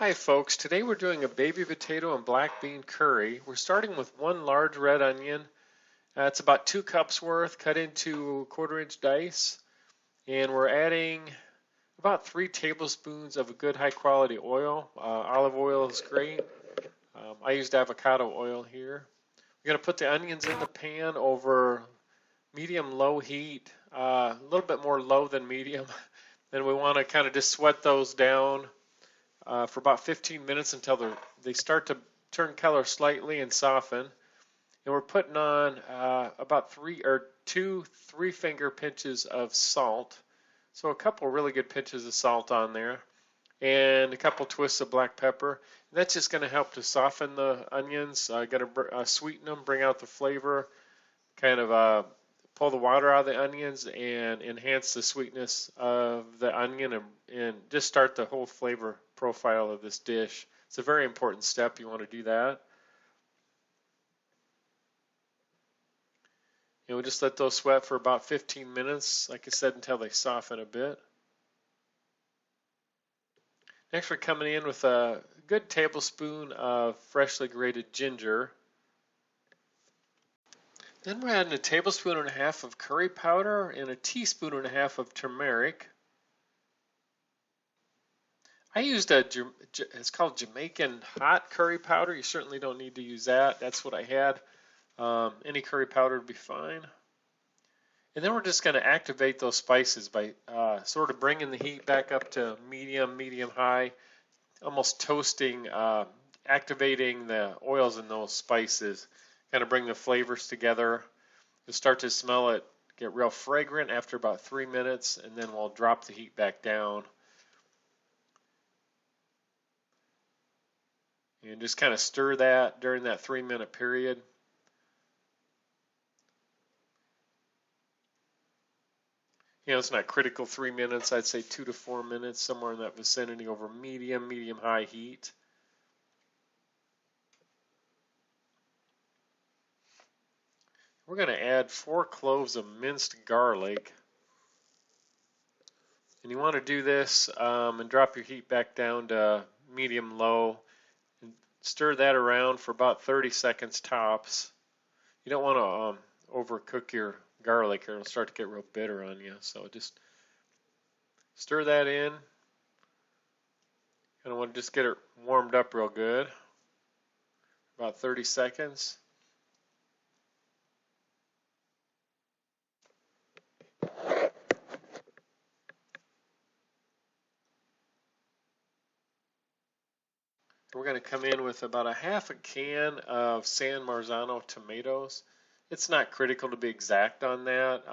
Hi folks, today we're doing a baby potato and black bean curry. We're starting with one large red onion. It's about 2 cups worth cut into 1/4 inch dice. And we're adding about 3 tablespoons of a good high quality oil. Olive oil is great. I used avocado oil here. We're going to put the onions in the pan over medium-low heat, a little bit more low than medium. And we want to kind of just sweat those down for about 15 minutes until they start to turn color slightly and soften. And we're putting on about 2 3-finger pinches of salt. So a couple really good pinches of salt on there, and a couple twists of black pepper. And that's just going to help to soften the onions, going to sweeten them, bring out the flavor, kind of pull the water out of the onions and enhance the sweetness of the onion and just start the whole flavor profile of this dish. It's a very important step. You want to do that. And we'll just let those sweat for about 15 minutes, like I said, until they soften a bit. Next, we're coming in with a good tablespoon of freshly grated ginger. Then we're adding a tablespoon and a half of curry powder and a teaspoon and a half of turmeric. I used it's called Jamaican hot curry powder. You certainly don't need to use that. That's what I had. Any curry powder would be fine. And then we're just going to activate those spices by sort of bringing the heat back up to medium high, almost toasting, activating the oils in those spices. Kind of bring the flavors together. You'll start to smell it get real fragrant after about 3 minutes, and then we'll drop the heat back down. And just kind of stir that during that 3-minute period. You know, it's not critical 3 minutes. I'd say 2 to 4 minutes, somewhere in that vicinity over medium-high heat. We're going to add 4 cloves of minced garlic. And you want to do this and drop your heat back down to medium-low. And stir that around for about 30 seconds tops. You don't want to overcook your garlic or it'll start to get real bitter on you. So just stir that in. Kind of want to just get it warmed up real good. About 30 seconds. We're going to come in with about a half a can of San Marzano tomatoes. It's not critical to be exact on that.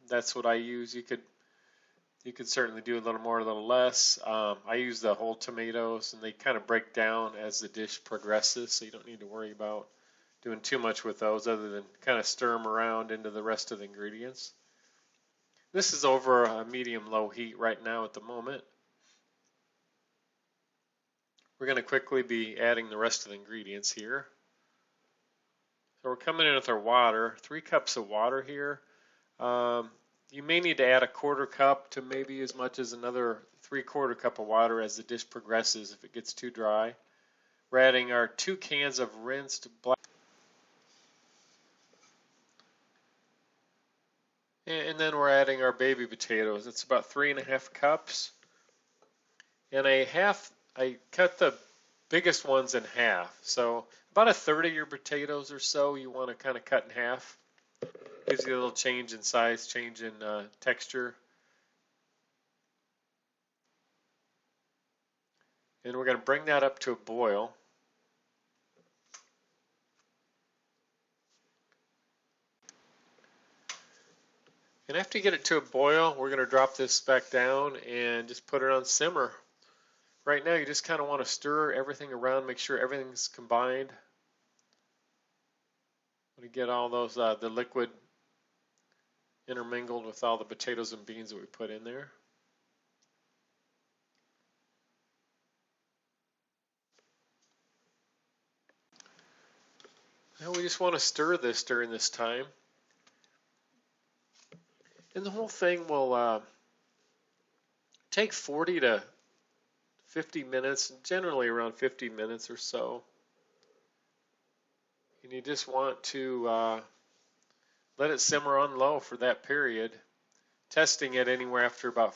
That's what I use. You could certainly do a little more, a little less. I use the whole tomatoes, and they kind of break down as the dish progresses, so you don't need to worry about doing too much with those other than kind of stir them around into the rest of the ingredients. This is over a medium-low heat right now at the moment. We're going to quickly be adding the rest of the ingredients here. So we're coming in with our water, 3 cups of water here. You may need to add a 1/4 cup to maybe as much as another 3/4 cup of water as the dish progresses if it gets too dry. We're adding our 2 cans of rinsed black. And then we're adding our baby potatoes. It's about 3½ cups. And I cut the biggest ones in half. So about a third of your potatoes or so you want to kind of cut in half. Gives you a little change in size, change in texture. And we're going to bring that up to a boil. And after you get it to a boil, we're going to drop this back down and just put it on simmer. Right now, you just kind of want to stir everything around, make sure everything's combined. Want to get all those the liquid intermingled with all the potatoes and beans that we put in there. Now we just want to stir this during this time. And the whole thing will take 40 to 50 minutes, generally around 50 minutes or so. And you just want to let it simmer on low for that period, testing it anywhere after about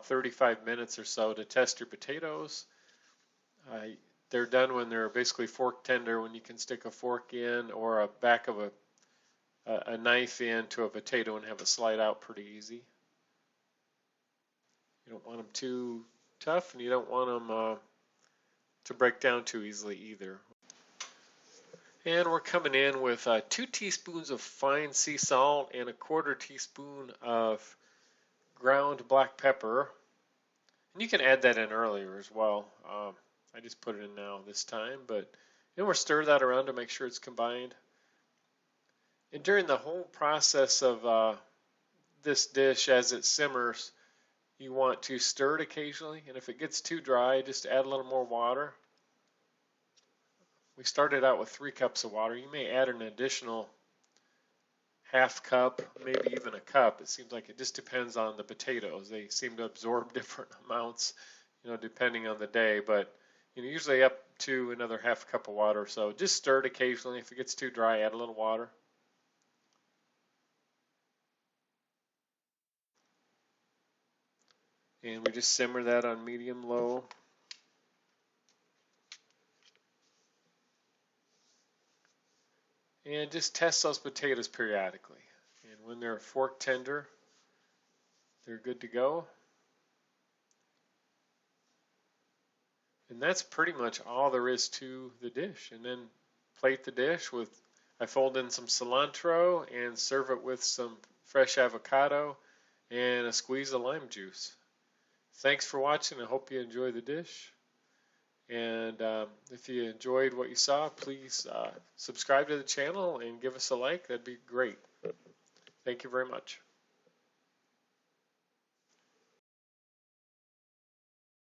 35 minutes or so to test your potatoes. They're done when they're basically fork tender, when you can stick a fork in or a back of a knife into a potato and have it slide out pretty easy. You don't want them too tough, and you don't want them to break down too easily either. And we're coming in with 2 teaspoons of fine sea salt and a 1/4 teaspoon of ground black pepper. And you can add that in earlier as well. I just put it in now this time, but then we'll stir that around to make sure it's combined. And during the whole process of this dish, as it simmers, you want to stir it occasionally, and if it gets too dry, just add a little more water. We started out with 3 cups of water. You may add an additional ½ cup, maybe even a cup. It seems like it just depends on the potatoes. They seem to absorb different amounts, depending on the day, but usually up to another ½ cup of water or so. Just stir it occasionally. If it gets too dry, add a little water. And we just simmer that on medium-low. And just test those potatoes periodically. And when they're fork tender, they're good to go. And that's pretty much all there is to the dish. And then plate the dish with, I fold in some cilantro and serve it with some fresh avocado and a squeeze of lime juice. Thanks for watching. I hope you enjoy the dish. And if you enjoyed what you saw, please subscribe to the channel and give us a like. That'd be great. Thank you very much.